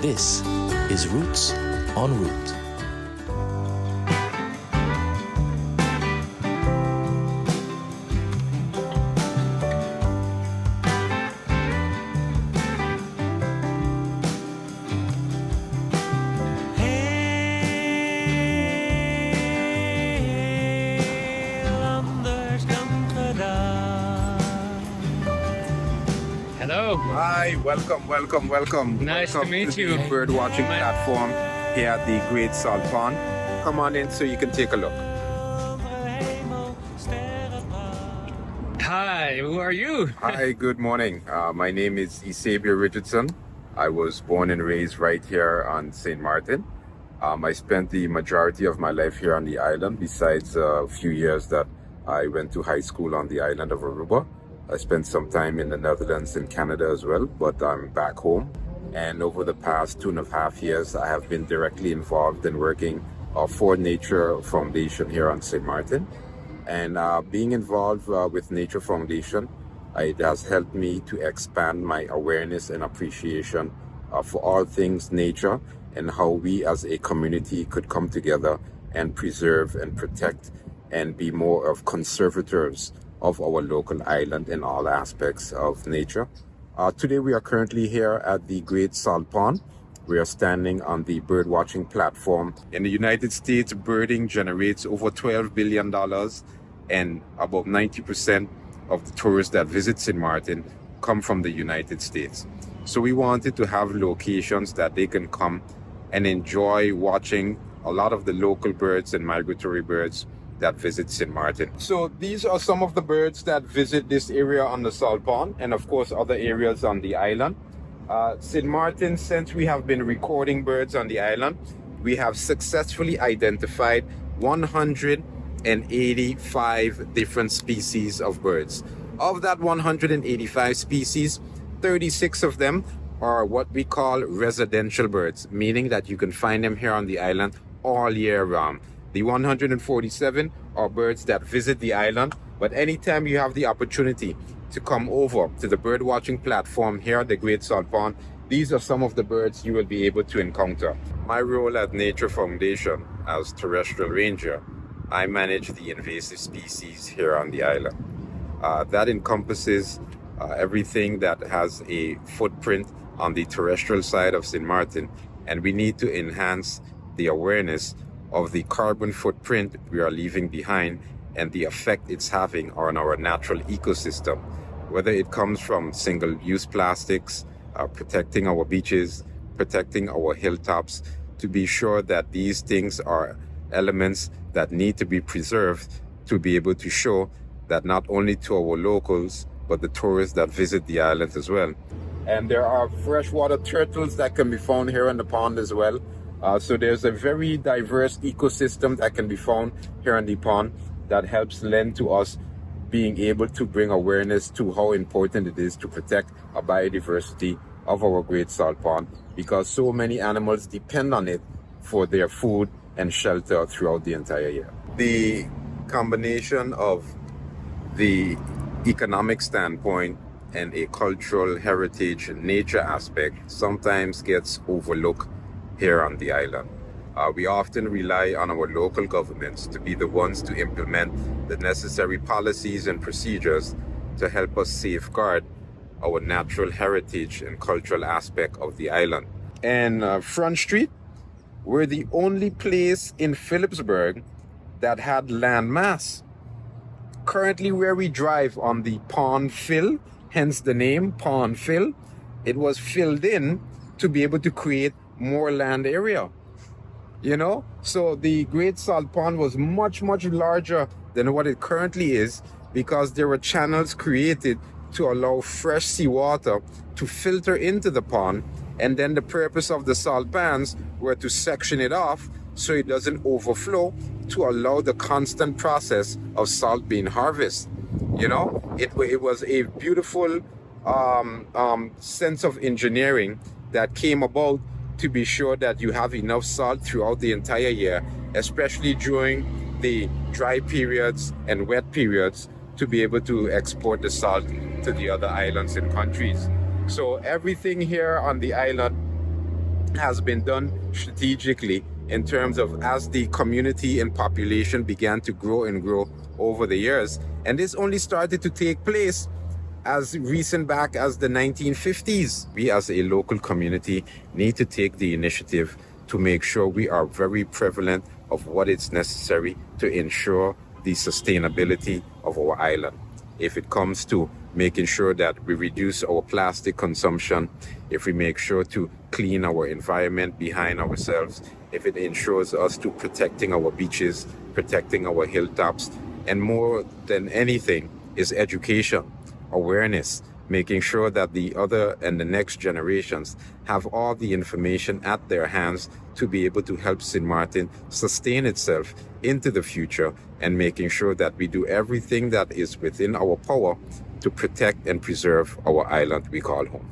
This is Roots en Route. Hello. Hi, welcome. Nice welcome to meet the you. bird watching platform here at the Great Salt Pond. Come on in so you can take a look. Hi, who are you? Hi, good morning. My name is Eusebio Richardson. I was born and raised right here on St. Maarten. I spent the majority of my life here on the island, besides a few years that I went to high school on the island of Aruba. I spent some time in the Netherlands and Canada as well, but I'm back home. And over the past 2.5 years, I have been directly involved in working for Nature Foundation here on St. Maarten. And being involved with Nature Foundation, it has helped me to expand my awareness and appreciation for all things nature and how we as a community could come together and preserve and protect and be more of conservators of our local island in all aspects of nature. Today we are currently here at the Great Salt Pond. We are standing on the bird watching platform. In the United States, birding generates over $12 billion, and about 90% of the tourists that visit St. Maarten come from the United States. So we wanted to have locations that they can come and enjoy watching a lot of the local birds and migratory birds that visit St. Maarten. So these are some of the birds that visit this area on the Salt Pond, and of course other areas on the island. St. Maarten, since we have been recording birds on the island, we have successfully identified 185 different species of birds. Of that 185 species, 36 of them are what we call residential birds, meaning that you can find them here on the island all year round. The 147 are birds that visit the island, but anytime you have the opportunity to come over to the bird watching platform here at the Great Salt Pond, these are some of the birds you will be able to encounter. My role at Nature Foundation as terrestrial ranger, I manage the invasive species here on the island. That encompasses everything that has a footprint on the terrestrial side of St. Maarten, and we need to enhance the awareness of the carbon footprint we are leaving behind and the effect it's having on our natural ecosystem, whether it comes from single-use plastics, protecting our beaches, protecting our hilltops, to be sure that these things are elements that need to be preserved to be able to show that not only to our locals, but the tourists that visit the island as well. And there are freshwater turtles that can be found here in the pond as well. So there's a very diverse ecosystem that can be found here on the pond that helps lend to us being able to bring awareness to how important it is to protect a biodiversity of our Great Salt Pond, because so many animals depend on it for their food and shelter throughout the entire year. The combination of the economic standpoint and a cultural heritage and nature aspect sometimes gets overlooked here on the island. We often rely on our local governments to be the ones to implement the necessary policies and procedures to help us safeguard our natural heritage and cultural aspect of the island. And Front Street, we're the only place in Phillipsburg that had land mass. Currently where we drive on the pond fill, hence the name pond fill, it was filled in to be able to create more land area, so the Great Salt Pond was much larger than what it currently is, because there were channels created to allow fresh seawater to filter into the pond, and then the purpose of the salt pans were to section it off so it doesn't overflow, to allow the constant process of salt being harvested. It was a beautiful sense of engineering that came about to be sure that you have enough salt throughout the entire year, especially during the dry periods and wet periods, to be able to export the salt to the other islands and countries. So everything here on the island has been done strategically in terms of as the community and population began to grow and grow over the years. And this only started to take place as recent back as the 1950s. We as a local community need to take the initiative to make sure we are very prevalent of what is necessary to ensure the sustainability of our island. If it comes to making sure that we reduce our plastic consumption, if we make sure to clean our environment behind ourselves, if it ensures us to protecting our beaches, protecting our hilltops, and more than anything is education, awareness, making sure that the other and the next generations have all the information at their hands to be able to help St. Maarten sustain itself into the future, and making sure that we do everything that is within our power to protect and preserve our island we call home.